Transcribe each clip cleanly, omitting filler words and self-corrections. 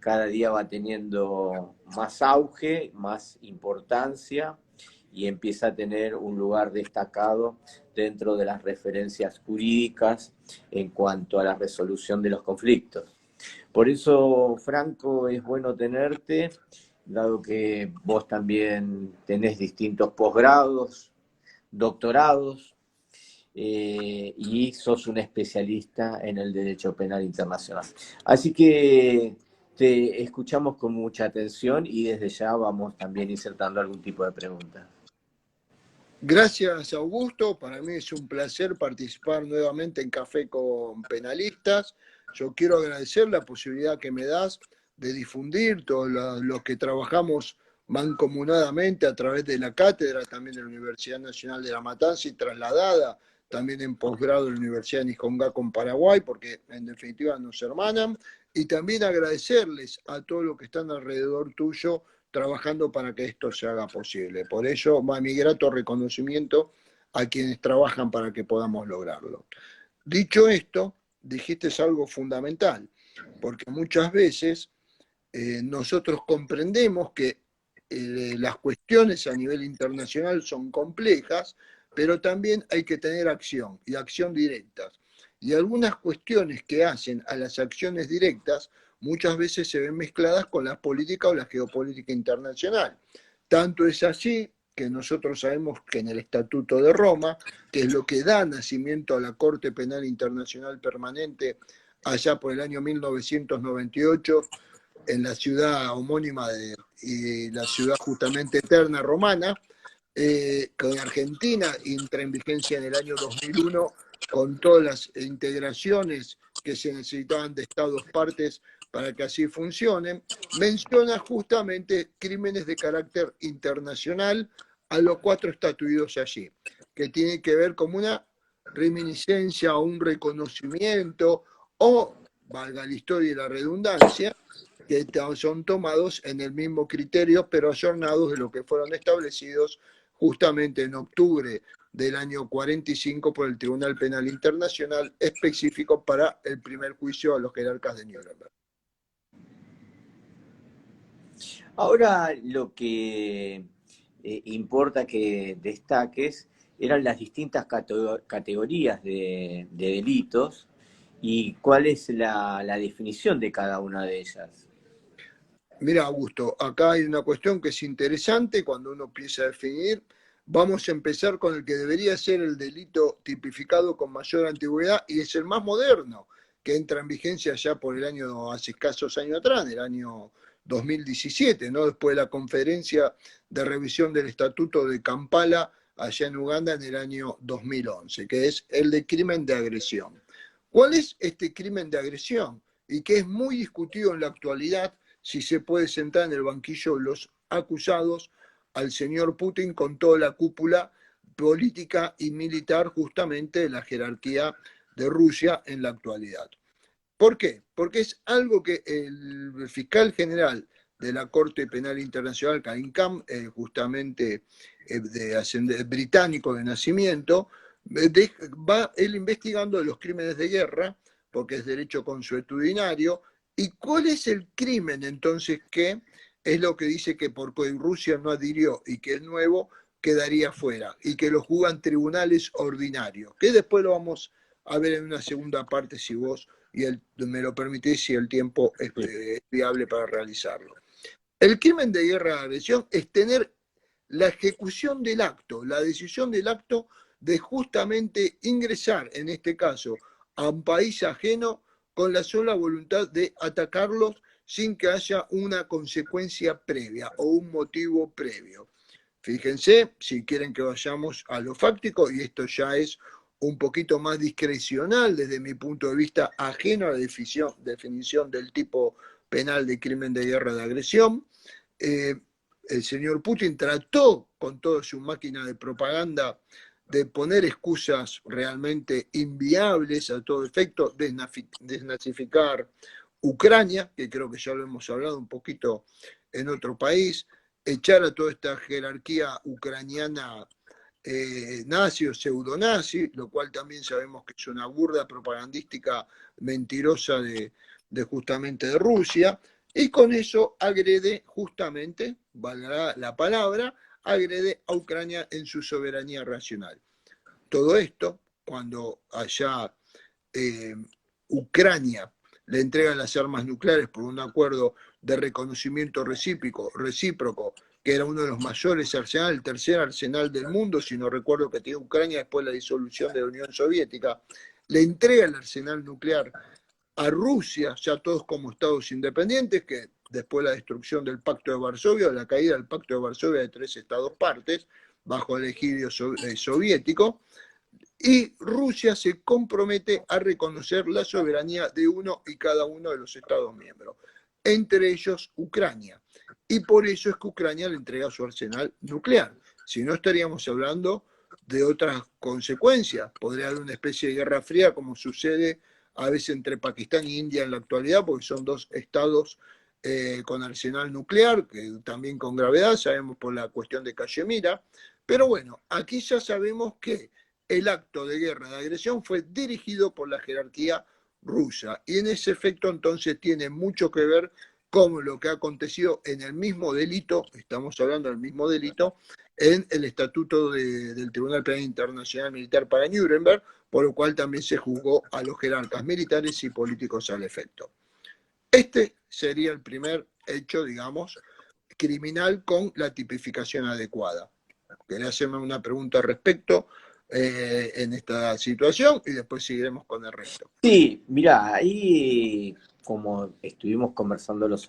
cada día va teniendo más auge, más importancia y empieza a tener un lugar destacado dentro de las referencias jurídicas en cuanto a la resolución de los conflictos. Por eso, Franco, es bueno tenerte, dado que vos también tenés distintos posgrados, doctorados, y sos un especialista en el derecho penal internacional. Así que te escuchamos con mucha atención y desde ya vamos también insertando algún tipo de pregunta. Gracias, Augusto. Para mí es un placer participar nuevamente en Café con Penalistas. Yo quiero agradecer la posibilidad que me das de difundir todo lo que trabajamos mancomunadamente a través de la cátedra, también de la Universidad Nacional de La Matanza y trasladada también en posgrado de la Universidad de Nijongá con Paraguay, porque en definitiva nos hermanan. Y también agradecerles a todos los que están alrededor tuyo trabajando para que esto se haga posible. Por ello, va mi grato reconocimiento a quienes trabajan para que podamos lograrlo. Dicho esto, dijiste algo fundamental, porque muchas veces nosotros comprendemos que las cuestiones a nivel internacional son complejas, pero también hay que tener acción, y acción directa. Y algunas cuestiones que hacen a las acciones directas muchas veces se ven mezcladas con la política o la geopolítica internacional. Tanto es así que nosotros sabemos que en el Estatuto de Roma, que es lo que da nacimiento a la Corte Penal Internacional Permanente allá por el año 1998, en la ciudad homónima y la ciudad justamente eterna romana, con Argentina entra en vigencia en el año 2001 con todas las integraciones que se necesitaban de Estados partes para que así funcionen, menciona justamente crímenes de carácter internacional a los 4 estatuidos allí, que tiene que ver como una reminiscencia o un reconocimiento o, valga la historia y la redundancia, que son tomados en el mismo criterio, pero ayornados de lo que fueron establecidos justamente en octubre del año 45 por el Tribunal Penal Internacional, específico para el primer juicio a los jerarcas de Nuremberg. Ahora lo que importa que destaques eran las distintas categorías de delitos y cuál es la definición de cada una de ellas. Mira, Augusto, acá hay una cuestión que es interesante cuando uno empieza a definir. Vamos a empezar con el que debería ser el delito tipificado con mayor antigüedad y es el más moderno, que entra en vigencia ya por el año, hace escasos años atrás, el año 2017, ¿no? Después de la conferencia de revisión del Estatuto de Kampala allá en Uganda en el año 2011, que es el de crimen de agresión. ¿Cuál es este crimen de agresión? Y que es muy discutido en la actualidad si se puede sentar en el banquillo de los acusados al señor Putin con toda la cúpula política y militar justamente de la jerarquía de Rusia en la actualidad. ¿Por qué? Porque es algo que el fiscal general de la Corte Penal Internacional, Karim Khan, justamente británico de nacimiento, va él investigando los crímenes de guerra, porque es derecho consuetudinario. ¿Y cuál es el crimen entonces que es lo que dice que porque Rusia no adhirió y que es nuevo, quedaría fuera y que lo juzgan tribunales ordinarios? Que después lo vamos a ver en una segunda parte si vos me lo permitís, si el tiempo es viable para realizarlo. El crimen de guerra de agresión es tener la ejecución del acto, la decisión del acto de justamente ingresar, en este caso, a un país ajeno con la sola voluntad de atacarlos sin que haya una consecuencia previa o un motivo previo. Fíjense, si quieren que vayamos a lo fáctico, y esto ya es un poquito más discrecional desde mi punto de vista, ajeno a la definición del tipo penal de crimen de guerra de agresión, el señor Putin trató con toda su máquina de propaganda de poner excusas realmente inviables a todo efecto, desnazificar Ucrania, que creo que ya lo hemos hablado un poquito en otro país, echar a toda esta jerarquía ucraniana nazi o pseudonazi, lo cual también sabemos que es una burda propagandística mentirosa de justamente de Rusia, y con eso agrede justamente, valga la palabra, agrede a Ucrania en su soberanía nacional. Todo esto, cuando allá Ucrania le entrega las armas nucleares por un acuerdo de reconocimiento recíproco, que era uno de los mayores arsenales, el tercer arsenal del mundo, si no recuerdo que tenía Ucrania después de la disolución de la Unión Soviética, le entrega el arsenal nuclear a Rusia, ya todos como estados independientes, que después de la destrucción del Pacto de Varsovia, o la caída del Pacto de Varsovia de 3 estados partes, bajo el egidio soviético, y Rusia se compromete a reconocer la soberanía de uno y cada uno de los Estados miembros, entre ellos Ucrania. Y por eso es que Ucrania le entrega su arsenal nuclear. Si no, estaríamos hablando de otras consecuencias. Podría haber una especie de guerra fría, como sucede a veces entre Pakistán e India en la actualidad, porque son dos estados con arsenal nuclear, que también con gravedad, sabemos por la cuestión de Cachemira. Pero bueno, aquí ya sabemos que el acto de guerra, de agresión, fue dirigido por la jerarquía rusa. Y en ese efecto entonces tiene mucho que ver con lo que ha acontecido en el mismo delito, estamos hablando del mismo delito, en el estatuto del Tribunal Penal Internacional Militar para Nuremberg, por lo cual también se juzgó a los jerarcas militares y políticos al efecto. Este sería el primer hecho, digamos, criminal con la tipificación adecuada. Quería hacerme una pregunta al respecto en esta situación y después seguiremos con el resto. Sí, mira, ahí como estuvimos conversando los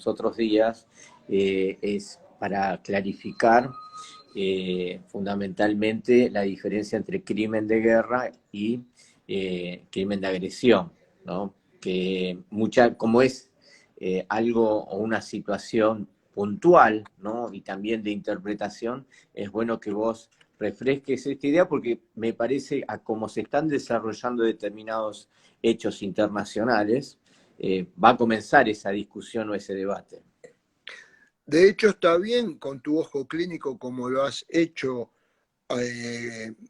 otros días, es para clarificar fundamentalmente la diferencia entre crimen de guerra y crimen de agresión, ¿no? Que como es algo o una situación puntual, ¿no? Y también de interpretación, es bueno que vos refresques esta idea porque me parece a cómo se están desarrollando determinados hechos internacionales, va a comenzar esa discusión o ese debate. De hecho, está bien con tu ojo clínico como lo has hecho,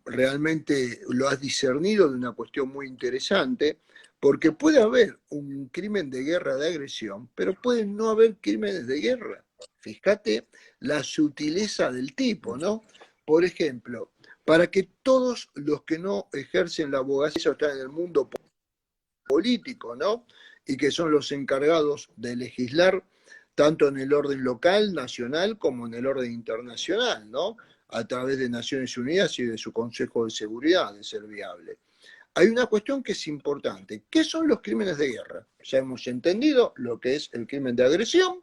realmente lo has discernido de una cuestión muy interesante, porque puede haber un crimen de guerra de agresión, pero puede no haber crímenes de guerra. Fíjate la sutileza del tipo, ¿no? Por ejemplo, para que todos los que no ejercen la abogacía están en el mundo político, ¿no? Y que son los encargados de legislar tanto en el orden local, nacional, como en el orden internacional, ¿no? A través de Naciones Unidas y de su Consejo de Seguridad, de ser viable. Hay una cuestión que es importante. ¿Qué son los crímenes de guerra? Ya hemos entendido lo que es el crimen de agresión.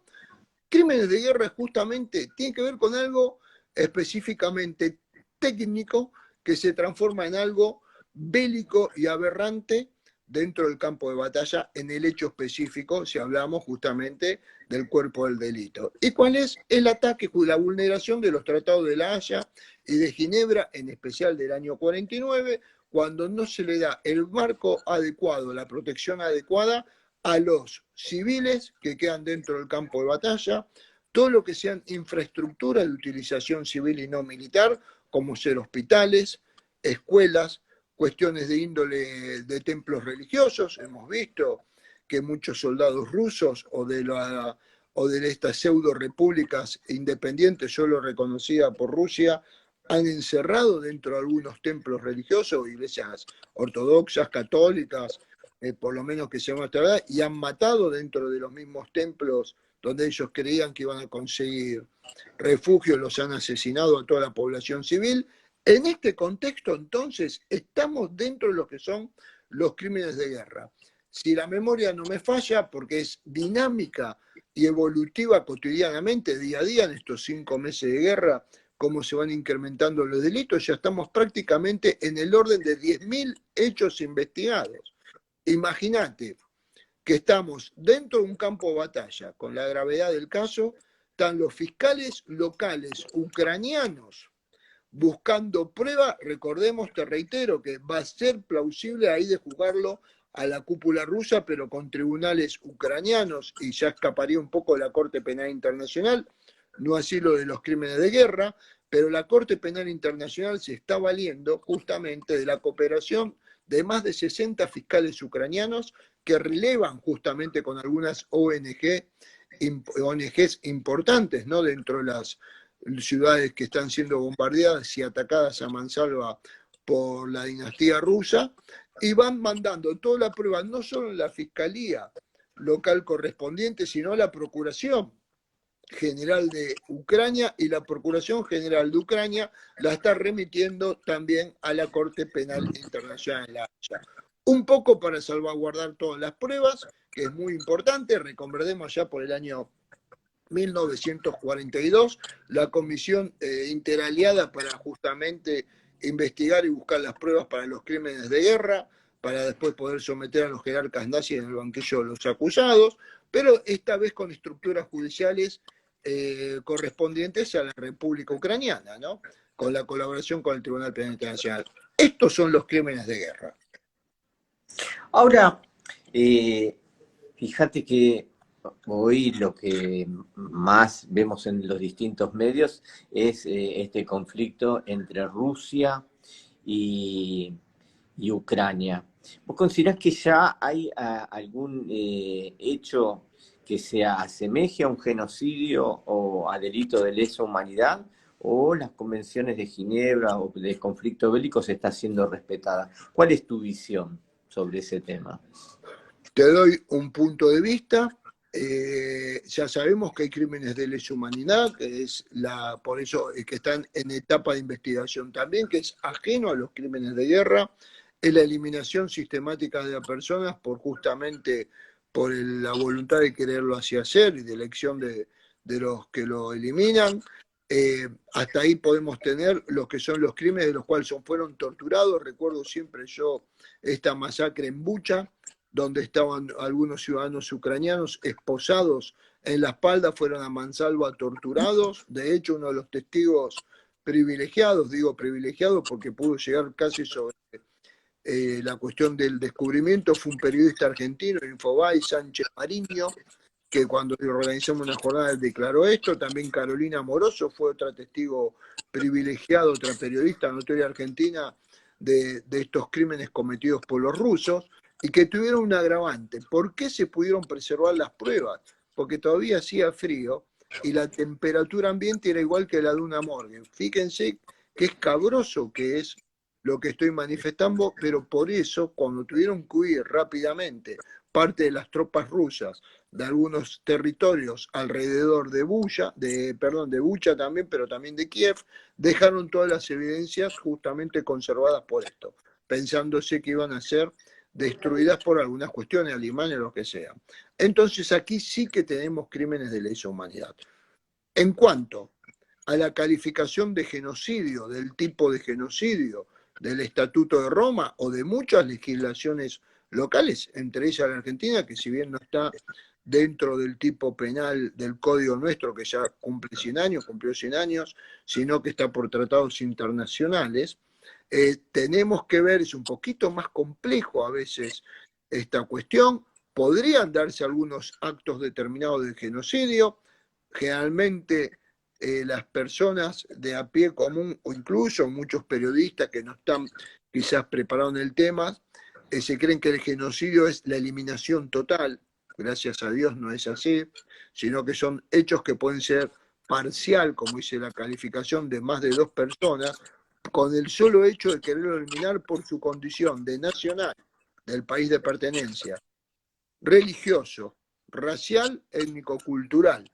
Crímenes de guerra justamente tiene que ver con algo específicamente técnico que se transforma en algo bélico y aberrante dentro del campo de batalla en el hecho específico, si hablamos justamente del cuerpo del delito. ¿Y cuál es el ataque, la vulneración de los tratados de La Haya y de Ginebra, en especial del año 49, cuando no se le da el marco adecuado, la protección adecuada a los civiles que quedan dentro del campo de batalla, todo lo que sean infraestructuras de utilización civil y no militar, como ser hospitales, escuelas, cuestiones de índole de templos religiosos. Hemos visto que muchos soldados rusos o de estas pseudo repúblicas independientes, solo reconocida por Rusia, han encerrado dentro de algunos templos religiosos, iglesias ortodoxas, católicas, por lo menos que se llama esta verdad, y han matado dentro de los mismos templos donde ellos creían que iban a conseguir refugio, los han asesinado a toda la población civil. En este contexto, entonces, estamos dentro de lo que son los crímenes de guerra. Si la memoria no me falla, porque es dinámica y evolutiva cotidianamente, día a día, en estos 5 meses de guerra, cómo se van incrementando los delitos, ya estamos prácticamente en el orden de 10.000 hechos investigados. Imagínate que estamos dentro de un campo de batalla, con la gravedad del caso, están los fiscales locales ucranianos buscando prueba. Recordemos, te reitero, que va a ser plausible ahí de juzgarlo a la cúpula rusa, pero con tribunales ucranianos, y ya escaparía un poco de la Corte Penal Internacional, no así lo de los crímenes de guerra, pero la Corte Penal Internacional se está valiendo justamente de la cooperación de más de 60 fiscales ucranianos que relevan justamente con algunas ONG ONGs importantes, ¿no? Dentro de las ciudades que están siendo bombardeadas y atacadas a mansalva por la dinastía rusa, y van mandando toda la prueba, no solo en la fiscalía local correspondiente, sino a la Procuración General de Ucrania, y la Procuración General de Ucrania la está remitiendo también a la Corte Penal Internacional en La Haya. Un poco para salvaguardar todas las pruebas, que es muy importante. Recordemos ya por el año 1942 la Comisión Interaliada para justamente investigar y buscar las pruebas para los crímenes de guerra, para después poder someter a los jerarcas nazis en el banquillo de los acusados, pero esta vez con estructuras judiciales correspondientes a la República Ucraniana, ¿no? Con la colaboración con el Tribunal Penal Internacional. Estos son los crímenes de guerra. Ahora, fíjate que hoy lo que más vemos en los distintos medios es este conflicto entre Rusia y Ucrania. ¿Vos considerás que ya hay algún hecho que se asemeje a un genocidio o a delito de lesa humanidad? ¿O las convenciones de Ginebra o del conflicto bélico se está siendo respetada? ¿Cuál es tu visión sobre ese tema? Te doy un punto de vista. Ya sabemos que hay crímenes de lesa humanidad, que es por eso es que están en etapa de investigación también, que es ajeno a los crímenes de guerra, es la eliminación sistemática de las personas justamente por la voluntad de quererlo así hacer y de elección de los que lo eliminan. Hasta ahí podemos tener lo que son los crímenes de los cuales fueron torturados. Recuerdo siempre yo esta masacre en Bucha, donde estaban algunos ciudadanos ucranianos esposados en la espalda, fueron a mansalva torturados. De hecho, uno de los testigos privilegiados, digo privilegiados porque pudo llegar casi sobre la cuestión del descubrimiento, fue un periodista argentino, Infobae, Sánchez Mariño, que cuando organizamos una jornada declaró esto. También Carolina Moroso fue otra testigo privilegiado, otra periodista notoria argentina de estos crímenes cometidos por los rusos, y que tuvieron un agravante. ¿Por qué se pudieron preservar las pruebas? Porque todavía hacía frío y la temperatura ambiente era igual que la de una morgue. Fíjense qué escabroso que es lo que estoy manifestando, pero por eso, cuando tuvieron que huir rápidamente parte de las tropas rusas de algunos territorios alrededor de Bucha, de Bucha también, pero también de Kiev, dejaron todas las evidencias justamente conservadas por esto, pensándose que iban a ser destruidas por algunas cuestiones, Alemania o lo que sea. Entonces aquí sí que tenemos crímenes de lesa humanidad. En cuanto a la calificación de genocidio, del tipo de genocidio del Estatuto de Roma o de muchas legislaciones locales, entre ellas la Argentina, que si bien no está dentro del tipo penal del código nuestro, que ya cumplió 100 años, sino que está por tratados internacionales, tenemos que ver, es un poquito más complejo a veces esta cuestión. Podrían darse algunos actos determinados de genocidio, generalmente las personas de a pie común, o incluso muchos periodistas que no están quizás preparados en el tema, se creen que el genocidio es la eliminación total. Gracias a Dios no es así, sino que son hechos que pueden ser parcial, como dice la calificación, de más de 2 personas, con el solo hecho de quererlo eliminar por su condición de nacional, del país de pertenencia, religioso, racial, étnico-cultural.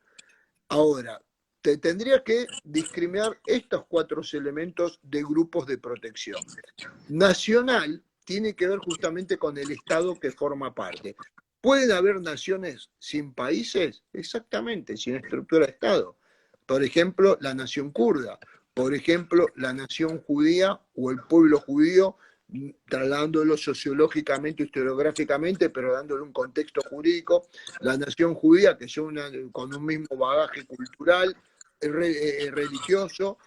Ahora, te tendría que discriminar estos 4 elementos de grupos de protección. Nacional tiene que ver justamente con el Estado que forma parte. ¿Pueden haber naciones sin países? Exactamente, sin estructura de Estado. Por ejemplo, la nación kurda. Por ejemplo, la nación judía o el pueblo judío, trasladándolo sociológicamente, historiográficamente, pero dándole un contexto jurídico. La nación judía, que es con un mismo bagaje cultural, religioso,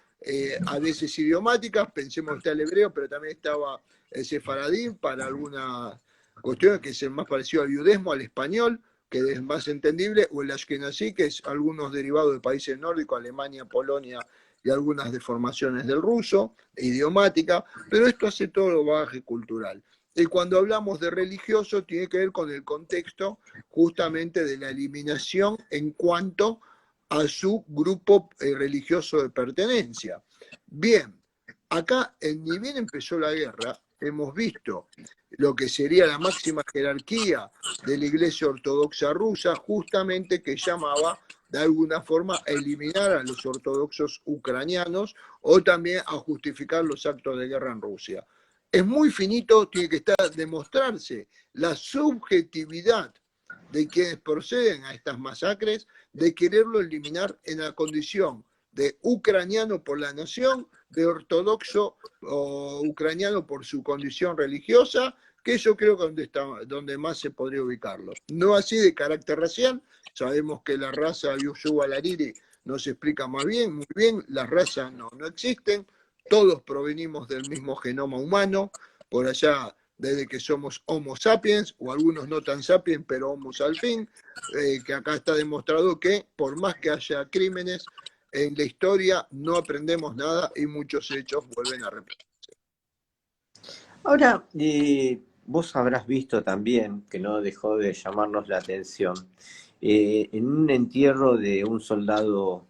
a veces idiomáticas. Pensemos que está el hebreo, pero también estaba el sefaradí para algunas cuestiones, que es el más parecido al viudismo, al español, que es más entendible, o el ashkenazí, que es algunos derivados de países nórdicos, Alemania, Polonia, y algunas deformaciones del ruso, idiomática, pero esto hace todo el bagaje cultural. Y cuando hablamos de religioso, tiene que ver con el contexto justamente de la eliminación en cuanto a su grupo religioso de pertenencia. Bien, acá, ni bien empezó la guerra, hemos visto lo que sería la máxima jerarquía de la Iglesia Ortodoxa rusa, justamente que llamaba de alguna forma a eliminar a los ortodoxos ucranianos o también a justificar los actos de guerra en Rusia. Es muy finito, tiene que estar demostrarse la subjetividad de quienes proceden a estas masacres, de quererlo eliminar en la condición de ucraniano por la nación, de ortodoxo o ucraniano por su condición religiosa, que eso creo que es donde, donde más se podría ubicarlo. No así de carácter racial, sabemos que la raza Yushua Lariri nos explica muy bien, las razas no existen, todos provenimos del mismo genoma humano, por allá desde que somos Homo sapiens, o algunos no tan sapiens, pero Homos al fin, que acá está demostrado que por más que haya crímenes, en la historia no aprendemos nada y muchos hechos vuelven a repetirse. Ahora, vos habrás visto también, que no dejó de llamarnos la atención, en un entierro de un soldado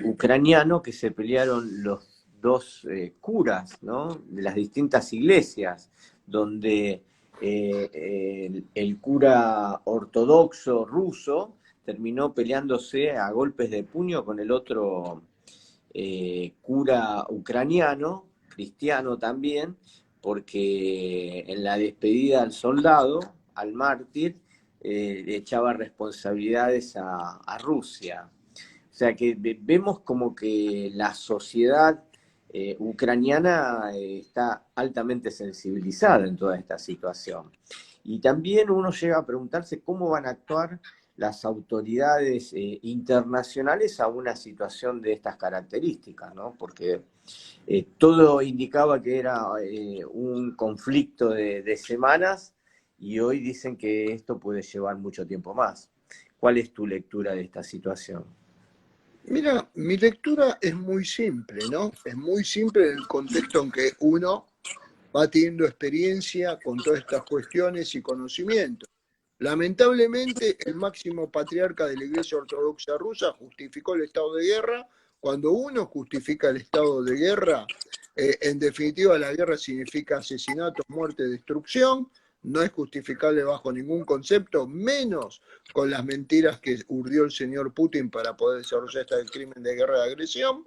ucraniano que se pelearon los dos curas, ¿no? De las distintas iglesias, donde el cura ortodoxo ruso terminó peleándose a golpes de puño con el otro cura ucraniano, cristiano también, porque en la despedida al soldado, al mártir, le echaba responsabilidades a Rusia. O sea que vemos como que la sociedad ucraniana está altamente sensibilizada en toda esta situación. Y también uno llega a preguntarse cómo van a actuar las autoridades internacionales a una situación de estas características, ¿no? Porque todo indicaba que era un conflicto de semanas y hoy dicen que esto puede llevar mucho tiempo más. ¿Cuál es tu lectura de esta situación? Mira, mi lectura es muy simple, ¿no? Es muy simple en el contexto en que uno va teniendo experiencia con todas estas cuestiones y conocimientos. Lamentablemente, el máximo patriarca de la Iglesia Ortodoxa rusa justificó el estado de guerra. Cuando uno justifica el estado de guerra, en definitiva la guerra significa asesinato, muerte, destrucción, no es justificable bajo ningún concepto, menos con las mentiras que urdió el señor Putin para poder desarrollar este crimen de guerra de agresión.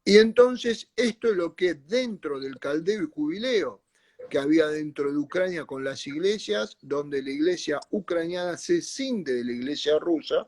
Y entonces esto es lo que dentro del caldeo y jubileo que había dentro de Ucrania con las iglesias, donde la iglesia ucraniana se cinde de la iglesia rusa,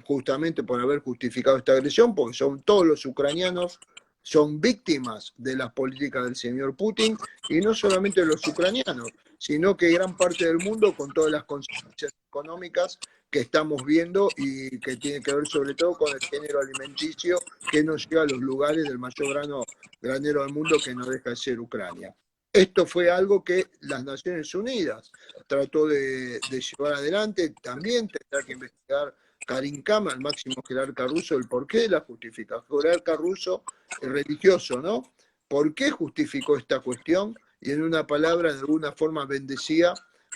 justamente por haber justificado esta agresión, porque son todos los ucranianos, son víctimas de las políticas del señor Putin, y no solamente los ucranianos, sino que gran parte del mundo con todas las consecuencias económicas que estamos viendo y que tiene que ver sobre todo con el género alimenticio que nos llega a los lugares del mayor granero del mundo que no deja de ser Ucrania. Esto fue algo que las Naciones Unidas trató de llevar adelante, también tendrá que investigar Karim Kama, el máximo jerarca ruso, el porqué de la justificación. Jerarca ruso religioso, ¿no? ¿Por qué justificó esta cuestión? Y en una palabra, de alguna forma, bendecía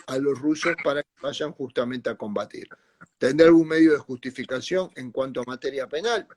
a los rusos para que vayan justamente a combatir. ¿Tendrá algún medio de justificación en cuanto a materia penal?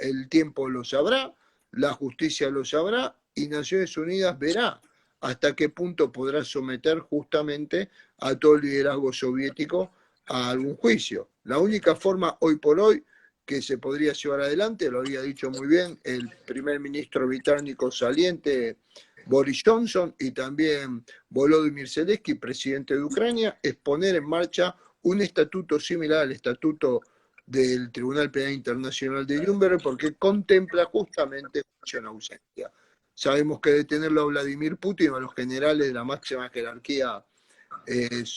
El tiempo lo sabrá, la justicia lo sabrá y Naciones Unidas verá hasta qué punto podrá someter justamente a todo el liderazgo soviético a algún juicio. La única forma hoy por hoy que se podría llevar adelante, lo había dicho muy bien el primer ministro británico saliente Boris Johnson y también Volodymyr Zelensky, presidente de Ucrania, es poner en marcha un estatuto similar al estatuto del Tribunal Penal Internacional de Nuremberg porque contempla justamente juicio en ausencia. Sabemos que detenerlo a Vladimir Putin o a los generales de la máxima jerarquía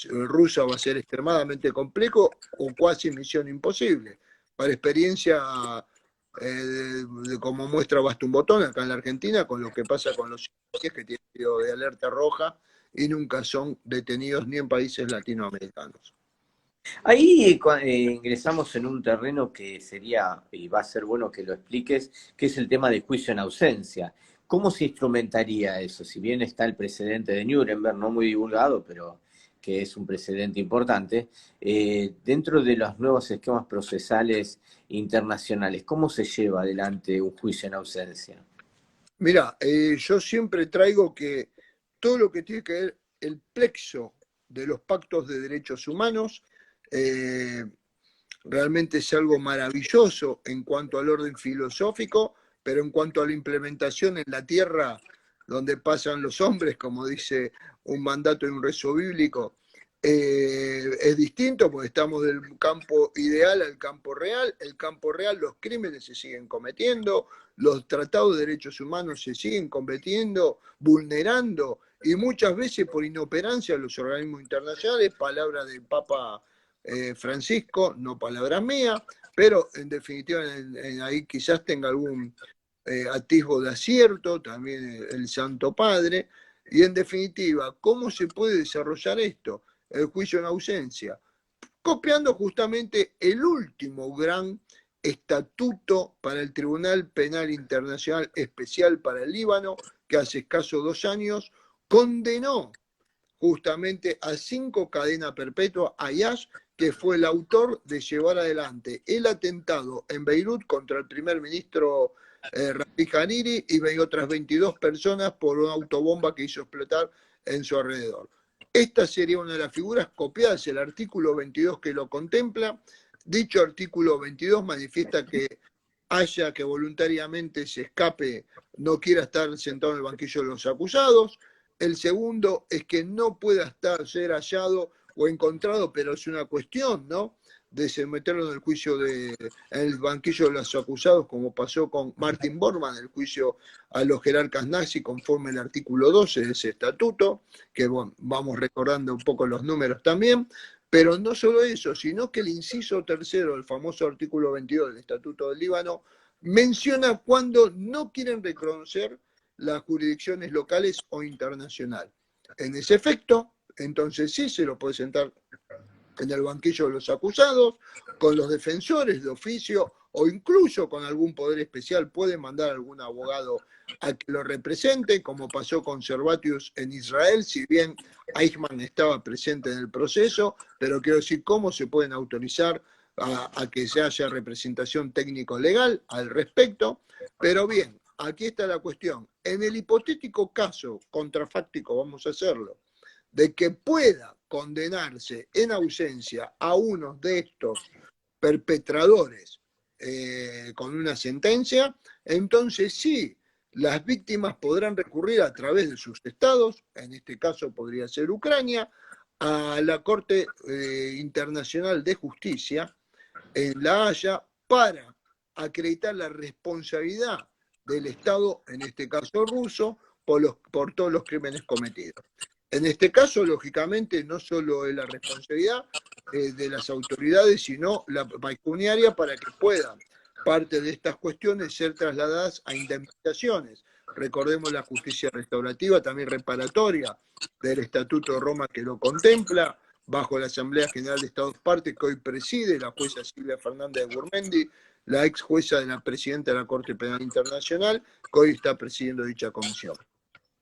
rusa va a ser extremadamente complejo o casi misión imposible. Para experiencia, como muestra basta un botón acá en la Argentina, con lo que pasa con los que tienen sido de alerta roja y nunca son detenidos ni en países latinoamericanos. Ahí ingresamos en un terreno que sería, y va a ser bueno que lo expliques, que es el tema de juicio en ausencia. ¿Cómo se instrumentaría eso? Si bien está el precedente de Nuremberg, no muy divulgado, pero que es un precedente importante, dentro de los nuevos esquemas procesales internacionales, ¿cómo se lleva adelante un juicio en ausencia? Mira, yo siempre traigo que todo lo que tiene que ver el plexo de los pactos de derechos humanos eh, realmente es algo maravilloso en cuanto al orden filosófico, pero en cuanto a la implementación en la tierra donde pasan los hombres, como dice un mandato y un rezo bíblico, es distinto porque estamos del campo ideal al campo real. El campo real, los crímenes se siguen cometiendo, los tratados de derechos humanos se siguen cometiendo, vulnerando, y muchas veces por inoperancia de los organismos internacionales, palabra del Papa Francisco, no palabra mía, pero en definitiva ahí quizás tenga algún atisbo de acierto, también el Santo Padre, y en definitiva, ¿cómo se puede desarrollar esto? El juicio en ausencia, copiando justamente el último gran estatuto para el Tribunal Penal Internacional Especial para el Líbano, que hace escasos 2 años condenó justamente a 5 cadenas perpetuas a Yash, que fue el autor de llevar adelante el atentado en Beirut contra el primer ministro Rafi Hariri y otras 22 personas por una autobomba que hizo explotar en su alrededor. Esta sería una de las figuras copiadas, el artículo 22 que lo contempla. Dicho artículo 22 manifiesta que haya que voluntariamente se escape, no quiera estar sentado en el banquillo de los acusados. El segundo es que no pueda ser hallado o encontrado, pero es una cuestión, ¿no? De someterlo en el juicio en el banquillo de los acusados, como pasó con Martin Bormann, el juicio a los jerarcas nazis, conforme el artículo 12 de ese estatuto, que bueno, vamos recordando un poco los números también. Pero no solo eso, sino que el inciso tercero del famoso artículo 22 del Estatuto del Líbano menciona cuando no quieren reconocer las jurisdicciones locales o internacional. En ese efecto, entonces sí se lo puede sentar en el banquillo de los acusados, con los defensores de oficio o incluso con algún poder especial puede mandar algún abogado a que lo represente, como pasó con Servatius en Israel, si bien Eichmann estaba presente en el proceso, pero quiero decir cómo se pueden autorizar a que se haya representación técnico-legal al respecto. Pero bien, aquí está la cuestión. En el hipotético caso contrafáctico, vamos a hacerlo, de que pueda condenarse en ausencia a uno de estos perpetradores con una sentencia, entonces sí, las víctimas podrán recurrir a través de sus estados, en este caso podría ser Ucrania, a la Corte Internacional de Justicia en La Haya para acreditar la responsabilidad del Estado, en este caso ruso, por todos los crímenes cometidos. En este caso, lógicamente, no solo es la responsabilidad de las autoridades, sino la pecuniaria para que puedan parte de estas cuestiones ser trasladadas a indemnizaciones. Recordemos la justicia restaurativa, también reparatoria del Estatuto de Roma que lo contempla, bajo la Asamblea General de Estados Partes que hoy preside la jueza Silvia Fernández de Gurmendi, la ex jueza de la presidenta de la Corte Penal Internacional, que hoy está presidiendo dicha comisión.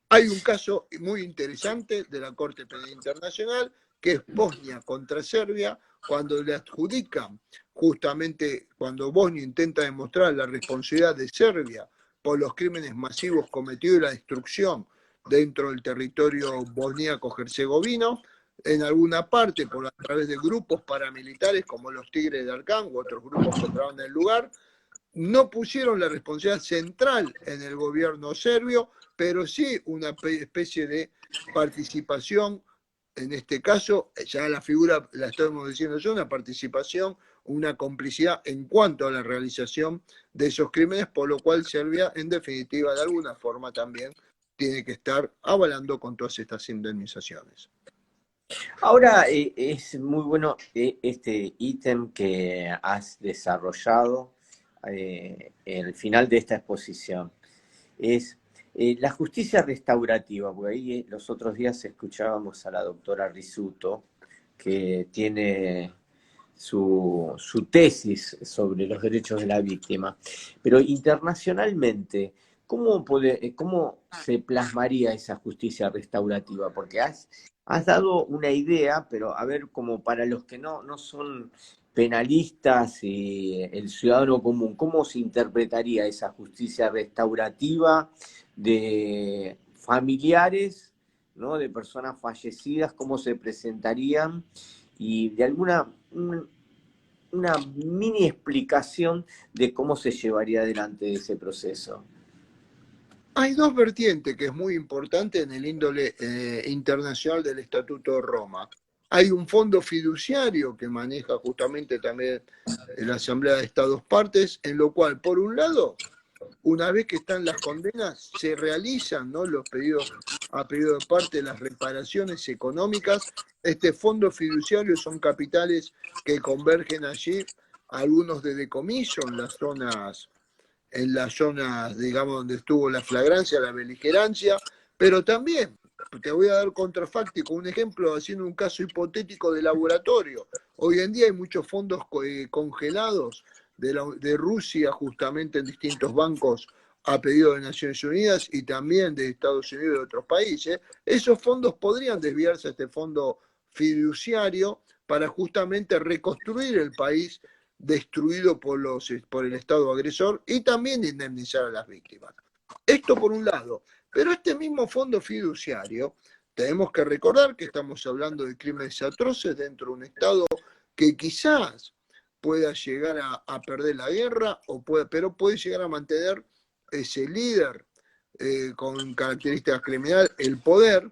Hay un caso muy interesante de la Corte Penal Internacional, que es Bosnia contra Serbia, cuando le adjudican, justamente cuando Bosnia intenta demostrar la responsabilidad de Serbia por los crímenes masivos cometidos y la destrucción dentro del territorio bosníaco-herzegovino, en alguna parte, a través de grupos paramilitares como los Tigres de Arcán u otros grupos que estaban en el lugar, no pusieron la responsabilidad central en el gobierno serbio, pero sí una especie de participación, en este caso, ya la figura la estamos diciendo yo, una participación, una complicidad en cuanto a la realización de esos crímenes, por lo cual Serbia, en definitiva, de alguna forma también tiene que estar avalando con todas estas indemnizaciones. Ahora, es muy bueno este ítem que has desarrollado en el final de esta exposición. Es la justicia restaurativa, porque ahí los otros días escuchábamos a la doctora Risuto, que tiene su tesis sobre los derechos de la víctima. Pero internacionalmente, cómo se plasmaría esa justicia restaurativa? Porque has dado una idea, pero a ver, como para los que no son penalistas y el ciudadano común, ¿cómo se interpretaría esa justicia restaurativa de familiares, ¿no? De personas fallecidas, cómo se presentarían y de una mini explicación de cómo se llevaría adelante ese proceso? Hay dos vertientes que es muy importante en el índole internacional del Estatuto de Roma. Hay un fondo fiduciario que maneja justamente también la Asamblea de Estados Partes, en lo cual, por un lado, una vez que están las condenas, se realizan, ¿no?, los pedidos a pedido de parte, las reparaciones económicas. Este fondo fiduciario son capitales que convergen allí, algunos de decomiso en las zonas, digamos, donde estuvo la flagrancia, la beligerancia, pero también, te voy a dar contrafáctico, un ejemplo, haciendo un caso hipotético de laboratorio. Hoy en día hay muchos fondos congelados de Rusia justamente en distintos bancos a pedido de Naciones Unidas y también de Estados Unidos y de otros países. Esos fondos podrían desviarse a este fondo fiduciario para justamente reconstruir el país destruido por el Estado agresor y también indemnizar a las víctimas. Esto por un lado. Pero este mismo fondo fiduciario, tenemos que recordar que estamos hablando de crímenes atroces dentro de un Estado que quizás pueda llegar a perder la guerra, pero puede llegar a mantener ese líder con características criminales, el poder.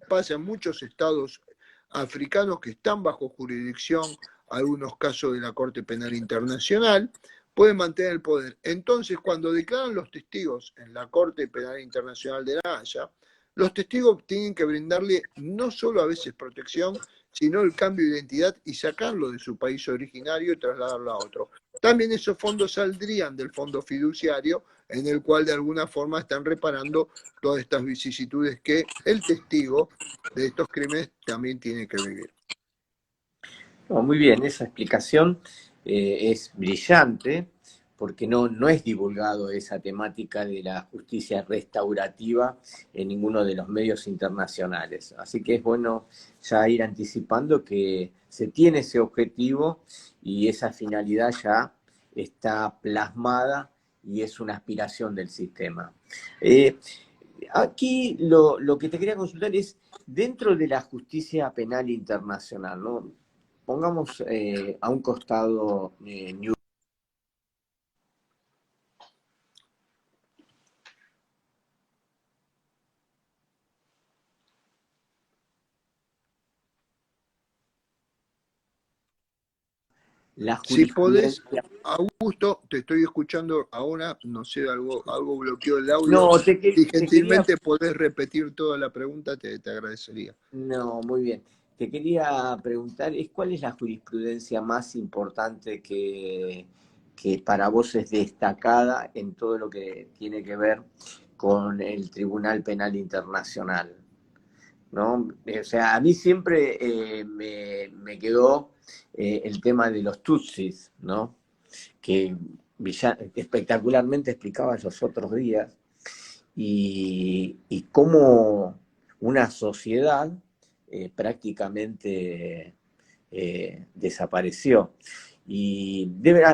Pasa en muchos estados africanos que están bajo jurisdicción, algunos casos de la Corte Penal Internacional, pueden mantener el poder. Entonces, cuando declaran los testigos en la Corte Penal Internacional de La Haya, los testigos tienen que brindarle no solo a veces protección, sino el cambio de identidad y sacarlo de su país originario y trasladarlo a otro. También esos fondos saldrían del fondo fiduciario, en el cual de alguna forma están reparando todas estas vicisitudes que el testigo de estos crímenes también tiene que vivir. No, muy bien, esa explicación es brillante porque no es divulgado esa temática de la justicia restaurativa en ninguno de los medios internacionales. Así que es bueno ya ir anticipando que se tiene ese objetivo y esa finalidad ya está plasmada y es una aspiración del sistema. Aquí lo que te quería consultar es, dentro de la justicia penal internacional, ¿no? Pongamos a un costado New. La Si podés, jurisprudencia. Augusto, te estoy escuchando ahora, no sé, algo bloqueó el audio. No, Si te quería. gentilmente podés repetir toda la pregunta, te agradecería. No, muy bien. Te quería preguntar, ¿cuál es la jurisprudencia más importante que para vos es destacada en todo lo que tiene que ver con el Tribunal Penal Internacional? ¿No? O sea, a mí siempre me quedó el tema de los Tutsis, ¿no? Que espectacularmente explicaba los otros días, y cómo una sociedad prácticamente desapareció. Y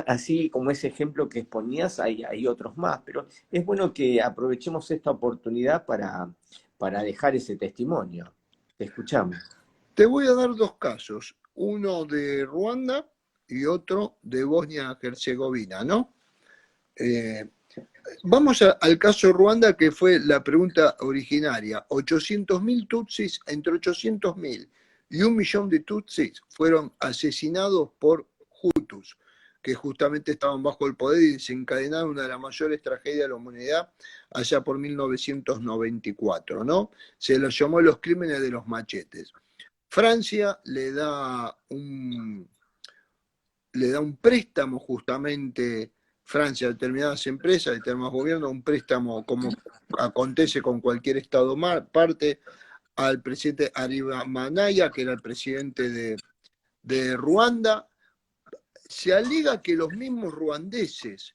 así como ese ejemplo que exponías, hay otros más, pero es bueno que aprovechemos esta oportunidad para dejar ese testimonio. Te escuchamos. Te voy a dar dos casos, uno de Ruanda y otro de Bosnia-Herzegovina, ¿no? Eh, Vamos al caso de Ruanda, que fue la pregunta originaria. 800.000 tutsis, entre 800.000 y 1 millón de tutsis fueron asesinados por hutus, que justamente estaban bajo el poder y desencadenaron una de las mayores tragedias de la humanidad allá por 1994, ¿no? Se los llamó los crímenes de los machetes. Francia le da un préstamo justamente, Francia, a determinadas empresas, a determinados gobiernos, un préstamo como acontece con cualquier Estado parte, al presidente Arimanaya, que era el presidente de Ruanda. Se alega que los mismos ruandeses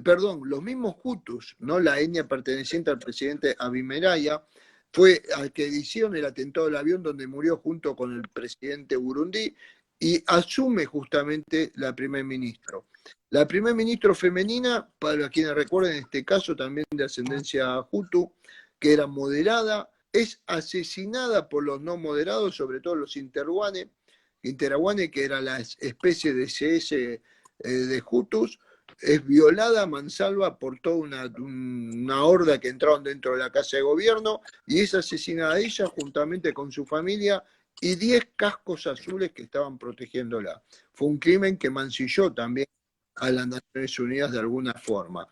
perdón, los mismos Hutus, ¿no? La etnia perteneciente al presidente Abimeraya, fue al que hicieron el atentado del avión donde murió junto con el presidente Burundi y asume justamente la primer ministro. La primer ministro femenina, para quienes recuerden este caso también de ascendencia Hutu, que era moderada, es asesinada por los no moderados, sobre todo los Interaguane, que era la especie de SS de Hutus, es violada a mansalva por toda una horda que entraron dentro de la casa de gobierno y es asesinada ella juntamente con su familia y 10 cascos azules que estaban protegiéndola. Fue un crimen que mancilló también a las Naciones Unidas de alguna forma.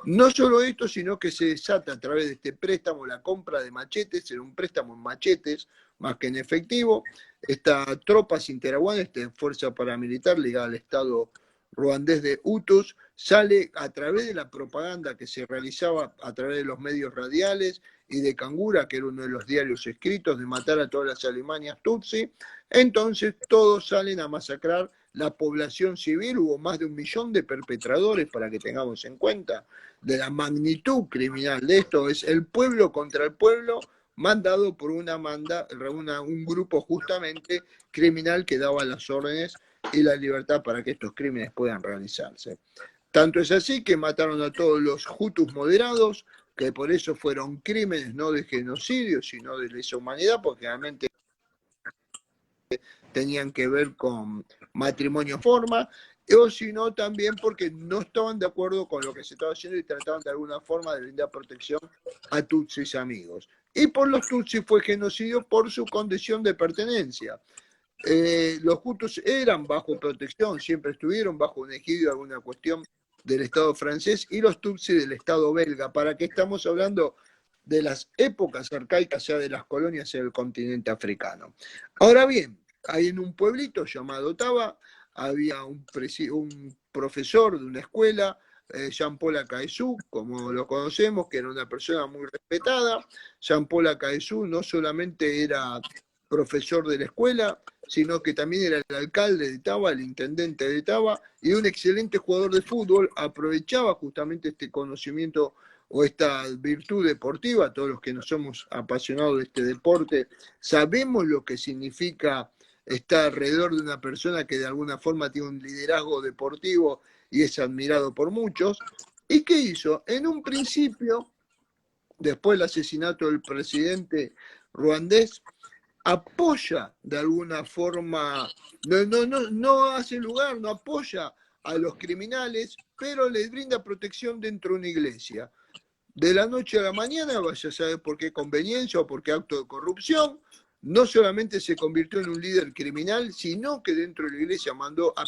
No solo esto, sino que se desata a través de este préstamo la compra de machetes, era un préstamo en machetes más que en efectivo. Esta tropas interaguanas, esta fuerza paramilitar ligada al Estado ruandés de Hutus, sale a través de la propaganda que se realizaba a través de los medios radiales y de Kangura, que era uno de los diarios escritos, de matar a todas las Alemanias Tutsi. Entonces todos salen a masacrar la población civil, hubo más de 1 millón de perpetradores, para que tengamos en cuenta de la magnitud criminal de esto. Es el pueblo contra el pueblo, mandado por un grupo justamente criminal que daba las órdenes y la libertad para que estos crímenes puedan realizarse. Tanto es así que mataron a todos los Hutus moderados, que por eso fueron crímenes no de genocidio, sino de lesa humanidad, porque realmente tenían que ver con matrimonio forma, o si no también porque no estaban de acuerdo con lo que se estaba haciendo y trataban de alguna forma de brindar protección a Tutsis amigos. Y por los Tutsis fue genocidio por su condición de pertenencia. Los Hutus eran bajo protección, siempre estuvieron bajo un ejido de alguna cuestión del Estado francés y los Tutsis del Estado belga. ¿Para qué estamos hablando de las épocas arcaicas ya de las colonias en el continente africano? Ahora bien, ahí en un pueblito llamado Taba había un profesor de una escuela, Jean-Paul Akaezou, como lo conocemos, que era una persona muy respetada. Jean-Paul Akaezou no solamente era profesor de la escuela, sino que también era el alcalde de Taba, el intendente de Taba, y un excelente jugador de fútbol. Aprovechaba justamente este conocimiento o esta virtud deportiva. Todos los que nos somos apasionados de este deporte sabemos lo que significa estar alrededor de una persona que de alguna forma tiene un liderazgo deportivo y es admirado por muchos. ¿Y qué hizo? En un principio, después del asesinato del presidente ruandés, apoya de alguna forma, no hace lugar, no apoya a los criminales, pero les brinda protección dentro de una iglesia. De la noche a la mañana, vaya a saber por qué conveniencia o por qué acto de corrupción, no solamente se convirtió en un líder criminal, sino que dentro de la iglesia mandó a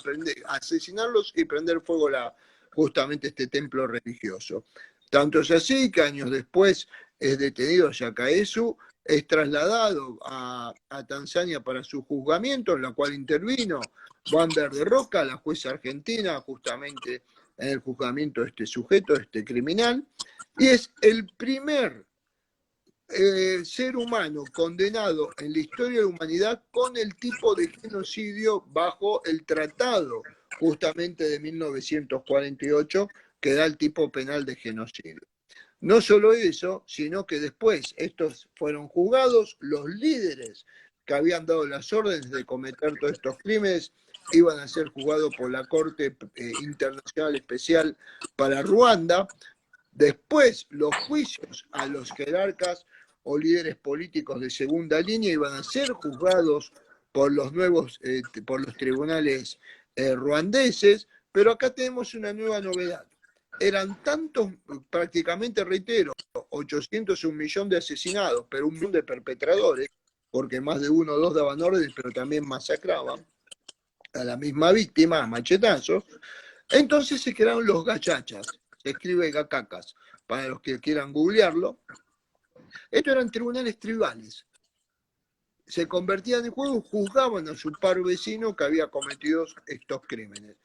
asesinarlos y prender fuego justamente este templo religioso. Tanto es así que años después es detenido Yakaesu, es trasladado a Tanzania para su juzgamiento, en la cual intervino Wander de Roca, la jueza argentina, justamente en el juzgamiento de este sujeto, este criminal, y es el primer ser humano condenado en la historia de la humanidad con el tipo de genocidio bajo el tratado justamente de 1948 que da el tipo penal de genocidio. No solo eso, sino que después estos fueron juzgados, los líderes que habían dado las órdenes de cometer todos estos crímenes iban a ser juzgados por la Corte Internacional Especial para Ruanda. Después los juicios a los jerarcas o líderes políticos de segunda línea iban a ser juzgados por los por los tribunales ruandeses, pero acá tenemos una nueva novedad. Eran tantos, prácticamente reitero, 800, 1 millón de asesinados, pero 1 millón de perpetradores, porque más de uno o dos daban órdenes, pero también masacraban a la misma víctima, a machetazos. Entonces se crearon los gachachas, se escribe gacacas, para los que quieran googlearlo. Estos eran tribunales tribales. Se convertían en juego, juzgaban a su par vecino que había cometido estos crímenes.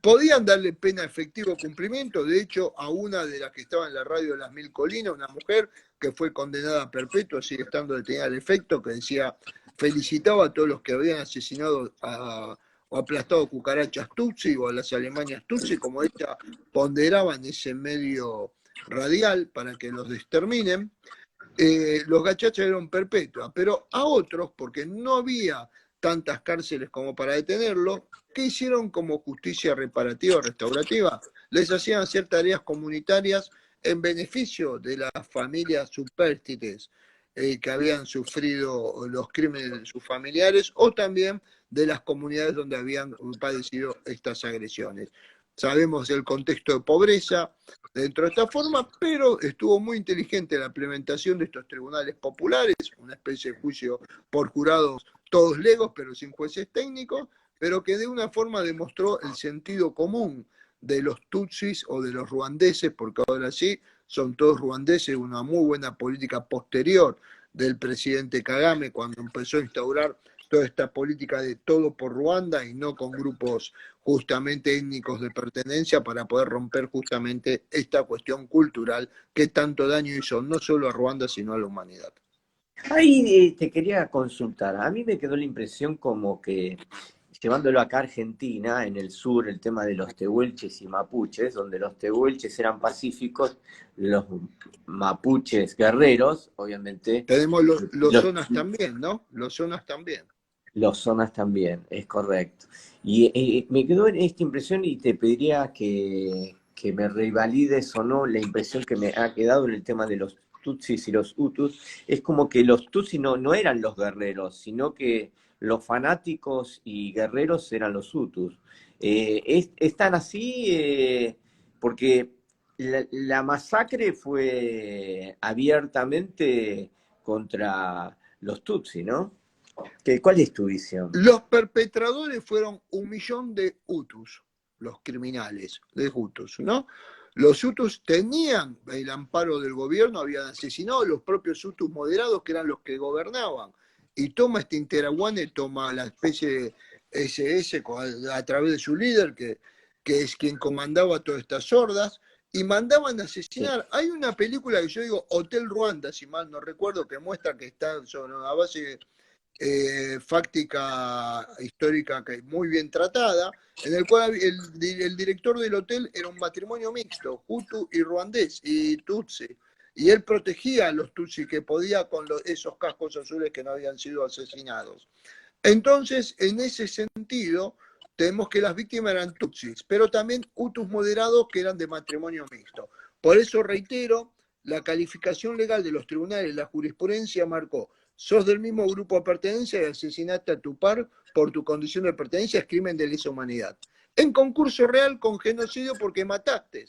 Podían darle pena efectivo cumplimiento, de hecho, a una de las que estaba en la radio de las Mil Colinas, una mujer que fue condenada a perpetua, sigue estando detenida al efecto, que decía, felicitaba a todos los que habían asesinado o aplastado cucarachas Tutsi o a las Alemanias Tutsi, como ella ponderaban ese medio radial para que los exterminen. Los gachachas eran perpetua, pero a otros, porque no había tantas cárceles como para detenerlos, ¿qué hicieron como justicia reparativa, restaurativa? Les hacían hacer tareas comunitarias en beneficio de las familias supérstites que habían sufrido los crímenes de sus familiares o también de las comunidades donde habían padecido estas agresiones. Sabemos el contexto de pobreza dentro de esta forma, pero estuvo muy inteligente la implementación de estos tribunales populares, una especie de juicio por jurados todos legos, pero sin jueces técnicos, pero que de una forma demostró el sentido común de los tutsis o de los ruandeses, porque ahora sí son todos ruandeses, una muy buena política posterior del presidente Kagame cuando empezó a instaurar toda esta política de todo por Ruanda y no con grupos justamente étnicos de pertenencia para poder romper justamente esta cuestión cultural que tanto daño hizo no solo a Ruanda sino a la humanidad. Ahí te quería consultar. A mí me quedó la impresión como que, llevándolo acá a Argentina, en el sur, el tema de los tehuelches y mapuches, donde los tehuelches eran pacíficos, los mapuches guerreros, obviamente, Tenemos los los, zonas también, ¿no? Los zonas también. los zonas también, es correcto. Y me quedó esta impresión y te pediría que me revalides o no la impresión que me ha quedado en el tema de los Tutsis y los Hutus. Es como que los Tutsis no eran los guerreros, sino que los fanáticos y guerreros eran los Hutus. ¿Es tan así? Porque la masacre fue abiertamente contra los Tutsi, ¿no? ¿Cuál es tu visión? Los perpetradores fueron 1 millón de Hutus, los criminales de Hutus, ¿no? Los Hutus tenían el amparo del gobierno, habían asesinado a los propios Hutus moderados, que eran los que gobernaban. Y toma este Interaguane, toma la especie de SS a través de su líder, que es quien comandaba todas estas hordas, y mandaban a Sí, asesinar. Hay una película que yo digo, Hotel Ruanda, si mal no recuerdo, que muestra que está sobre una base fáctica histórica que muy bien tratada, en el cual el director del hotel era un matrimonio mixto, Hutu y ruandés y Tutsi, y él protegía a los Tutsi que podía con esos cascos azules que no habían sido asesinados. Entonces, en ese sentido, tenemos que las víctimas eran Tutsis, pero también Hutus moderados que eran de matrimonio mixto. Por eso reitero, la calificación legal de los tribunales, la jurisprudencia marcó: sos del mismo grupo de pertenencia y asesinaste a tu par por tu condición de pertenencia, es crimen de lesa humanidad. En concurso real con genocidio porque mataste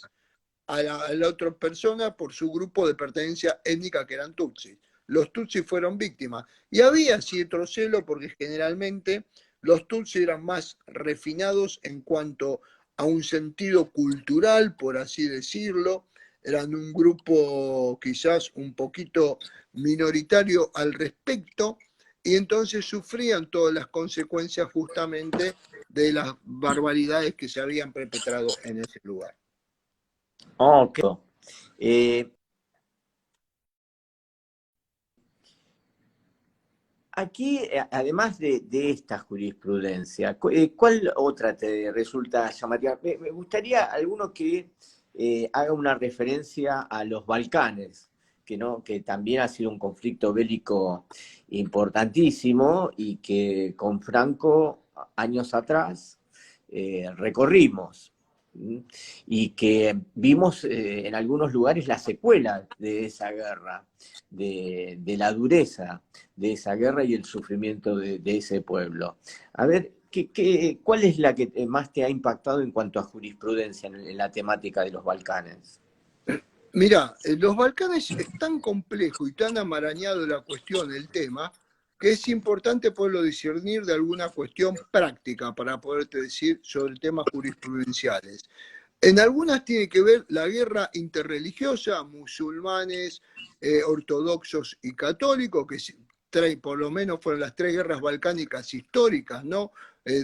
a la otra persona por su grupo de pertenencia étnica que eran Tutsis. Los Tutsis fueron víctimas. Y había cierto celo porque generalmente los Tutsis eran más refinados en cuanto a un sentido cultural, por así decirlo. Eran un grupo quizás un poquito minoritario al respecto y entonces sufrían todas las consecuencias justamente de las barbaridades que se habían perpetrado en ese lugar. ok. Eh, Aquí, además de esta jurisprudencia, ¿cuál otra te resulta llamativa? Me gustaría alguno que haga una referencia a los Balcanes, que también ha sido un conflicto bélico importantísimo y que con Franco, años atrás, recorrimos. Y que vimos en algunos lugares la secuela de esa guerra, de la dureza de esa guerra y el sufrimiento de ese pueblo. A ver, ¿cuál es la que más te ha impactado en cuanto a jurisprudencia en la temática de los Balcanes? Mirá, los Balcanes es tan complejo y tan amarañado la cuestión, el tema, que es importante poderlo discernir de alguna cuestión práctica para poderte decir sobre temas jurisprudenciales. En algunas tiene que ver la guerra interreligiosa, musulmanes, ortodoxos y católicos, que por lo menos fueron las 3 guerras balcánicas históricas, ¿no?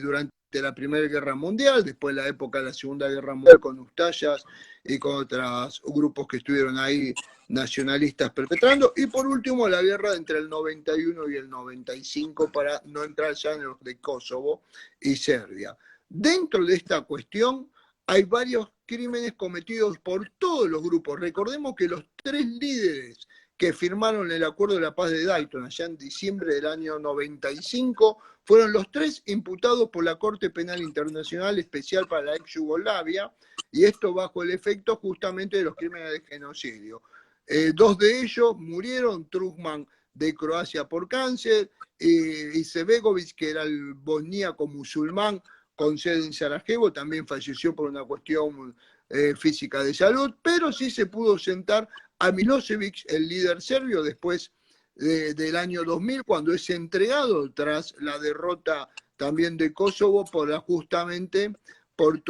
Durante la Primera Guerra Mundial, después la época de la Segunda Guerra Mundial con Ustallas y con otros grupos que estuvieron ahí nacionalistas perpetrando, y por último la guerra entre el 91 y el 95, para no entrar ya en los de Kosovo y Serbia. Dentro de esta cuestión hay varios crímenes cometidos por todos los grupos. Recordemos que los 3 líderes que firmaron el Acuerdo de la Paz de Dayton allá en diciembre del año 95 fueron los 3 imputados por la Corte Penal Internacional Especial para la ex Yugoslavia, y esto bajo el efecto justamente de los crímenes de genocidio. 2 de ellos murieron: Trujman, de Croacia, por cáncer, y Izetbegović, que era el bosníaco musulmán con sede en Sarajevo, también falleció por una cuestión física de salud, pero sí se pudo sentar a Milosevic, el líder serbio, después del año 2000, cuando es entregado tras la derrota también de Kosovo justamente por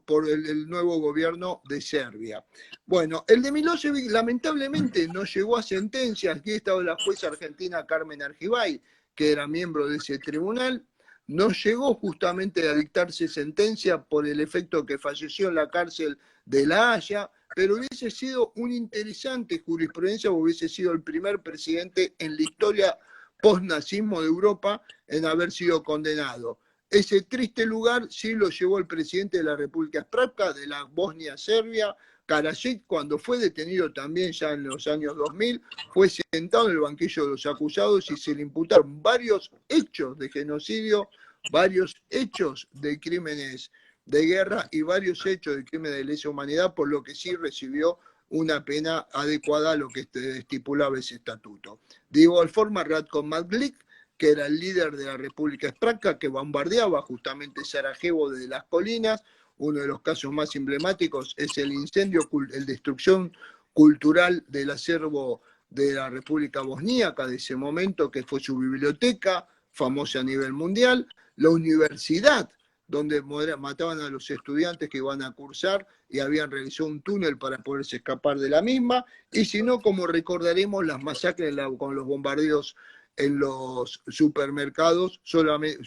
por el nuevo gobierno de Serbia. Bueno, el de Milosevic lamentablemente no llegó a sentencia. Aquí estaba la jueza argentina Carmen Argibay, que era miembro de ese tribunal. No llegó justamente a dictarse sentencia por el efecto que falleció en la cárcel de La Haya, pero hubiese sido una interesante jurisprudencia, hubiese sido el primer presidente en la historia post-nazismo de Europa en haber sido condenado. Ese triste lugar sí lo llevó el presidente de la República Srpska, de la Bosnia-Serbia, Karadzic, cuando fue detenido también ya en los años 2000, fue sentado en el banquillo de los acusados y se le imputaron varios hechos de genocidio, varios hechos de crímenes de guerra y varios hechos de crímenes de lesa humanidad, por lo que sí recibió una pena adecuada a lo que estipulaba ese estatuto. De igual forma, Ratko Mladić, que era el líder de la República Srpska, que bombardeaba justamente Sarajevo desde las colinas. Uno de los casos más emblemáticos es el incendio, la destrucción cultural del acervo de la República Bosníaca de ese momento, que fue su biblioteca, famosa a nivel mundial, la universidad, donde mataban a los estudiantes que iban a cursar y habían realizado un túnel para poderse escapar de la misma, y si no, como recordaremos, las masacres con los bombardeos en los supermercados,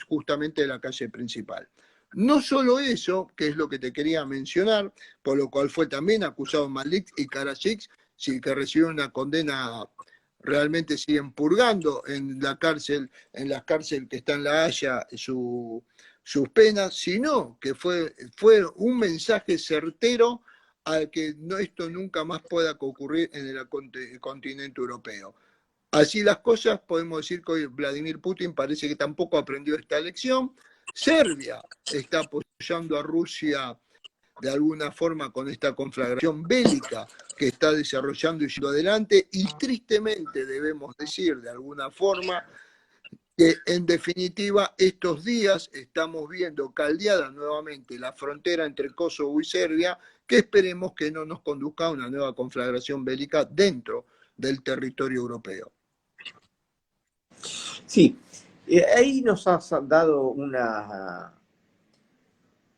justamente de la calle principal. No solo eso, que es lo que te quería mencionar, por lo cual fue también acusado Mladić y Karadzic, sí, que recibieron una condena, realmente siguen purgando en la cárcel que está en La Haya sus penas, sino que fue un mensaje certero al que esto nunca más pueda ocurrir en el continente europeo. Así las cosas, podemos decir que hoy Vladimir Putin parece que tampoco aprendió esta lección. Serbia está apoyando a Rusia de alguna forma con esta conflagración bélica que está desarrollando y yendo adelante, y tristemente debemos decir de alguna forma que en definitiva estos días estamos viendo caldeada nuevamente la frontera entre Kosovo y Serbia, que esperemos que no nos conduzca a una nueva conflagración bélica dentro del territorio europeo. Sí, ahí nos has dado una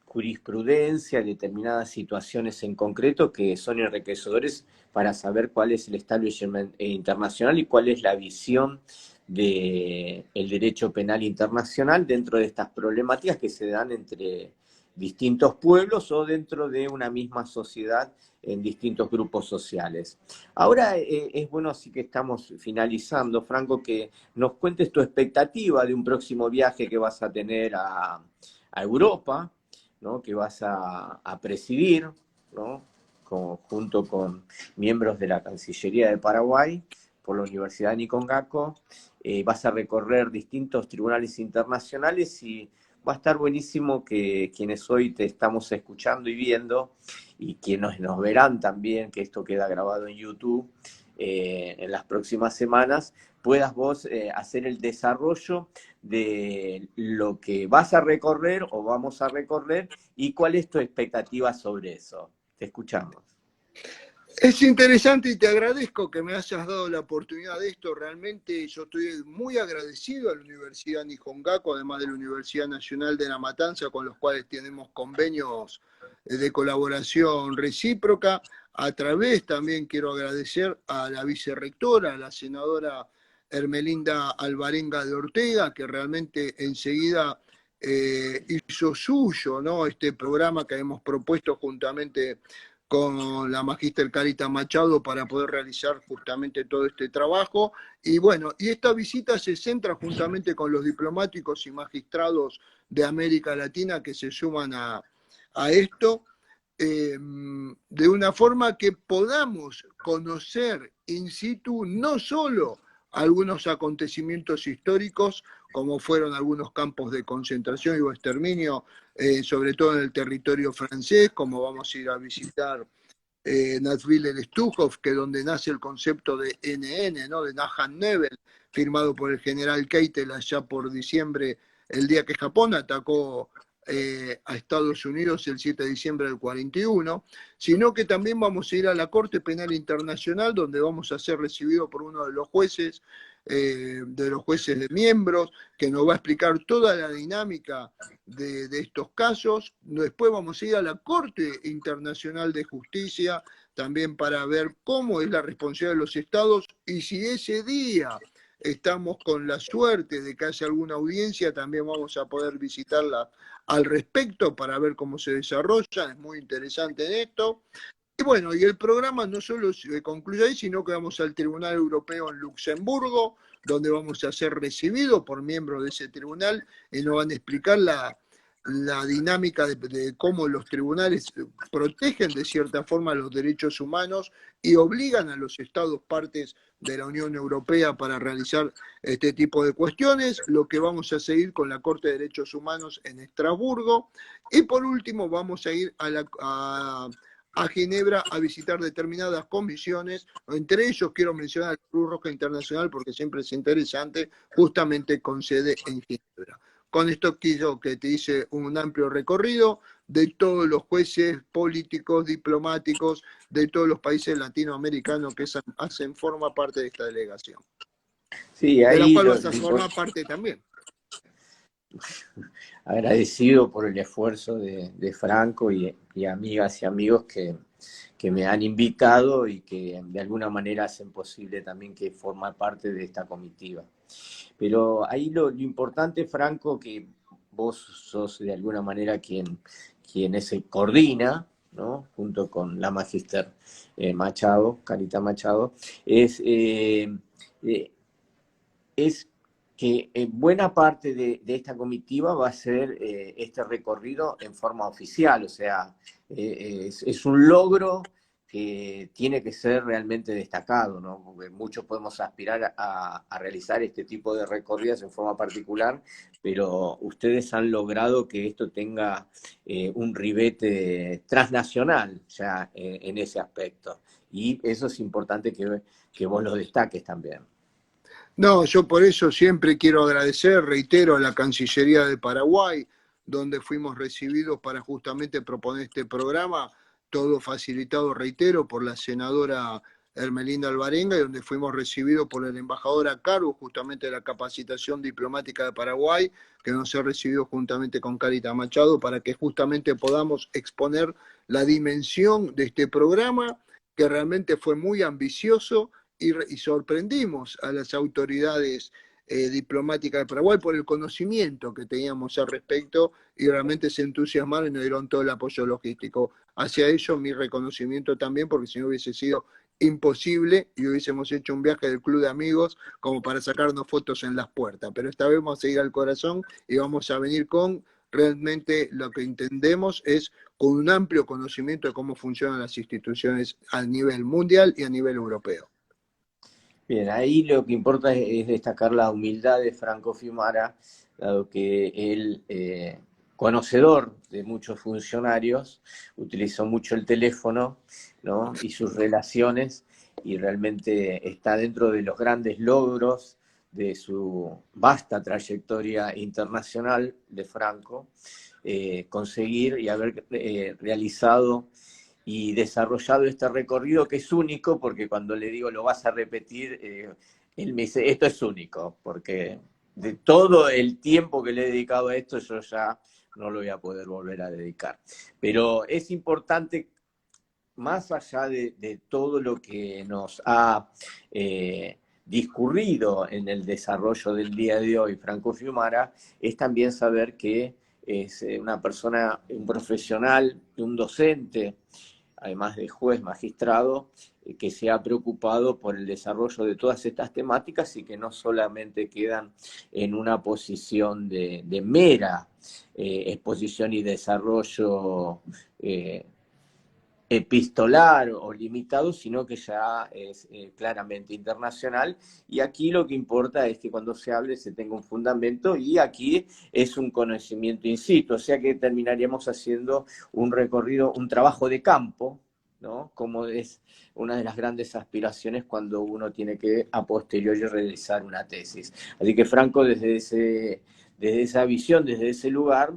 jurisprudencia, determinadas situaciones en concreto que son enriquecedores para saber cuál es el establishment internacional y cuál es la visión del derecho penal internacional dentro de estas problemáticas que se dan entre distintos pueblos o dentro de una misma sociedad en distintos grupos sociales. Ahora es bueno, así que estamos finalizando, Franco, que nos cuentes tu expectativa de un próximo viaje que vas a tener a Europa, ¿no? Que vas a presidir, ¿no? Junto con miembros de la Cancillería de Paraguay, por la Universidad de Nicongaco. Vas a recorrer distintos tribunales internacionales y va a estar buenísimo que quienes hoy te estamos escuchando y viendo, y quienes nos verán también, que esto queda grabado en YouTube, en las próximas semanas, puedas vos hacer el desarrollo de lo que vas a recorrer o vamos a recorrer y cuál es tu expectativa sobre eso. Te escuchamos. Es interesante y te agradezco que me hayas dado la oportunidad de esto. Realmente yo estoy muy agradecido a la Universidad Nicongaco, además de la Universidad Nacional de La Matanza, con los cuales tenemos convenios de colaboración recíproca. A través también quiero agradecer a la vicerrectora, a la senadora Hermelinda Alvarenga de Ortega, que realmente enseguida hizo suyo, ¿no? Este programa que hemos propuesto juntamente con la magíster Carita Machado para poder realizar justamente todo este trabajo. Y bueno, y esta visita se centra juntamente con los diplomáticos y magistrados de América Latina que se suman a esto, de una forma que podamos conocer in situ no solo algunos acontecimientos históricos, como fueron algunos campos de concentración y o exterminio, sobre todo en el territorio francés, como vamos a ir a visitar Nathville-el-Stuhof, que es donde nace el concepto de NN, ¿no? De Nathan Nebel, firmado por el general Keitel allá por diciembre, el día que Japón atacó a Estados Unidos el 7 de diciembre del 41, sino que también vamos a ir a la Corte Penal Internacional, donde vamos a ser recibidos por uno de los jueces de miembros, que nos va a explicar toda la dinámica de estos casos. Después vamos a ir a la Corte Internacional de Justicia, también para ver cómo es la responsabilidad de los estados y si ese día estamos con la suerte de que haya alguna audiencia, también vamos a poder visitarla al respecto para ver cómo se desarrolla. Es muy interesante esto. Y bueno, y el programa no solo se concluye ahí, sino que vamos al Tribunal Europeo en Luxemburgo, donde vamos a ser recibidos por miembros de ese tribunal y nos van a explicar la dinámica de cómo los tribunales protegen de cierta forma los derechos humanos y obligan a los estados partes de la Unión Europea para realizar este tipo de cuestiones, lo que vamos a seguir con la Corte de Derechos Humanos en Estrasburgo. Y por último vamos a ir a Ginebra a visitar determinadas comisiones, entre ellos quiero mencionar la Cruz Roja Internacional porque siempre es interesante, justamente con sede en Ginebra. Con esto quiero que te hice un amplio recorrido de todos los jueces políticos, diplomáticos, de todos los países latinoamericanos que forma parte de esta delegación. Sí, De la ahí cual vas a formar parte también. Agradecido por el esfuerzo de Franco y amigas y amigos que me han invitado y que de alguna manera hacen posible también que forma parte de esta comitiva. Pero ahí lo importante, Franco, que vos sos de alguna manera quien se coordina, ¿no? Junto con la magíster Machado, Carita Machado, es que buena parte de esta comitiva va a ser este recorrido en forma oficial, o sea, es un logro que tiene que ser realmente destacado, ¿no? Porque muchos podemos aspirar a realizar este tipo de recorridas en forma particular, pero ustedes han logrado que esto tenga un ribete transnacional ya en ese aspecto. Y eso es importante que vos lo destaques también. No, yo por eso siempre quiero agradecer, reitero, a la Cancillería de Paraguay, donde fuimos recibidos para justamente proponer este programa, todo facilitado, reitero, por la senadora Hermelinda Alvarenga, y donde fuimos recibidos por el embajador a cargo justamente de la capacitación diplomática de Paraguay, que nos ha recibido juntamente con Carita Machado, para que justamente podamos exponer la dimensión de este programa, que realmente fue muy ambicioso, y sorprendimos a las autoridades diplomáticas de Paraguay por el conocimiento que teníamos al respecto y realmente se entusiasmaron y nos dieron todo el apoyo logístico. Hacia ello mi reconocimiento también, porque si no hubiese sido imposible y hubiésemos hecho un viaje del club de amigos como para sacarnos fotos en las puertas. Pero esta vez vamos a ir al corazón y vamos a venir con realmente lo que entendemos es con un amplio conocimiento de cómo funcionan las instituciones a nivel mundial y a nivel europeo. Bien, ahí lo que importa es destacar la humildad de Franco Fiumara, dado que él, conocedor de muchos funcionarios, utilizó mucho el teléfono, ¿no? Y sus relaciones, y realmente está dentro de los grandes logros de su vasta trayectoria internacional de Franco, conseguir y haber realizado y desarrollado este recorrido que es único, porque cuando le digo lo vas a repetir, él me dice, esto es único, porque de todo el tiempo que le he dedicado a esto, yo ya no lo voy a poder volver a dedicar. Pero es importante, más allá de todo lo que nos ha discurrido en el desarrollo del día de hoy Franco Fiumara, es también saber que es una persona, un profesional, un docente, además de juez, magistrado, que se ha preocupado por el desarrollo de todas estas temáticas y que no solamente quedan en una posición de mera exposición y desarrollo epistolar o limitado, sino que ya es claramente internacional. Y aquí lo que importa es que cuando se hable se tenga un fundamento, y aquí es un conocimiento in situ, o sea que terminaríamos haciendo un recorrido, un trabajo de campo, ¿no? Como es una de las grandes aspiraciones cuando uno tiene que a posteriori realizar una tesis. Así que Franco, desde esa visión, desde ese lugar,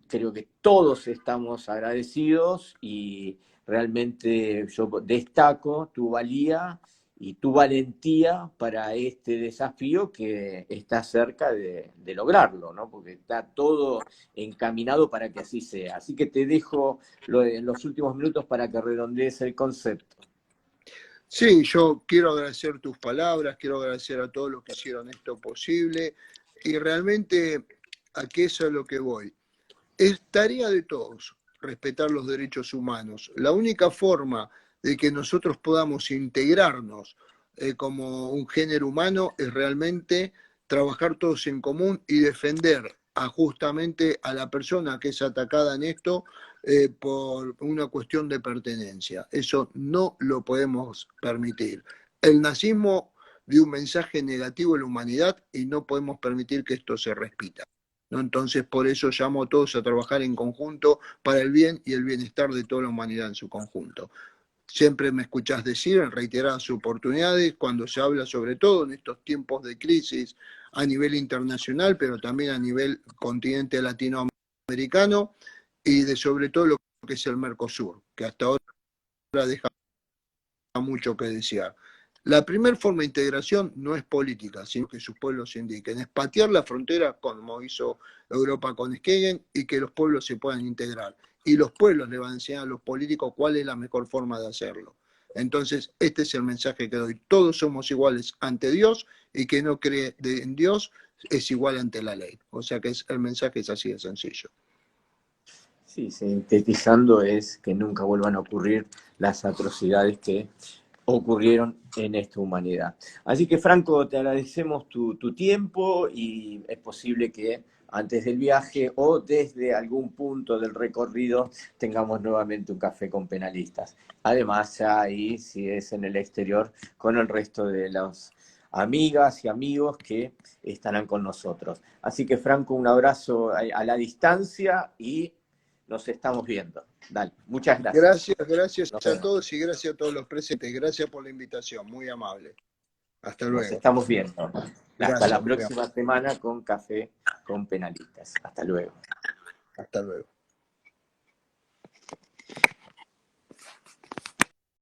creo que todos estamos agradecidos, y realmente yo destaco tu valía y tu valentía para este desafío que está cerca de lograrlo, ¿no? Porque está todo encaminado para que así sea. Así que te dejo en los últimos minutos para que redondees el concepto. Sí, yo quiero agradecer tus palabras, quiero agradecer a todos los que hicieron esto posible, y realmente aquí es a lo que voy. Es tarea de todos respetar los derechos humanos. La única forma de que nosotros podamos integrarnos como un género humano es realmente trabajar todos en común y defender justamente a la persona que es atacada en esto por una cuestión de pertenencia. Eso no lo podemos permitir. El nazismo dio un mensaje negativo a la humanidad y no podemos permitir que esto se repita, ¿no? Entonces, por eso llamo a todos a trabajar en conjunto para el bien y el bienestar de toda la humanidad en su conjunto. Siempre me escuchás decir en reiteradas oportunidades, cuando se habla sobre todo en estos tiempos de crisis a nivel internacional, pero también a nivel continente latinoamericano, y de sobre todo lo que es el Mercosur, que hasta ahora deja mucho que desear. La primera forma de integración no es política, sino que sus pueblos indiquen. Es patear la frontera, como hizo Europa con Schengen, y que los pueblos se puedan integrar. Y los pueblos le van a enseñar a los políticos cuál es la mejor forma de hacerlo. Entonces, este es el mensaje que doy. Todos somos iguales ante Dios, y que no cree en Dios es igual ante la ley. O sea que el mensaje es así de sencillo. Sí, sintetizando es que nunca vuelvan a ocurrir las atrocidades que ocurrieron en esta humanidad. Así que, Franco, te agradecemos tu tiempo, y es posible que antes del viaje o desde algún punto del recorrido tengamos nuevamente un café con penalistas. Además, ya ahí, si es en el exterior, con el resto de las amigas y amigos que estarán con nosotros. Así que, Franco, un abrazo a la distancia y nos estamos viendo. Dale, muchas gracias. Gracias Nos a vemos. todos y gracias a todos los presentes. Gracias por la invitación, muy amable. Hasta Nos luego. estamos viendo. Hasta la Gracias, muy amable. próxima semana con Café con Penalistas. Hasta luego. Hasta luego.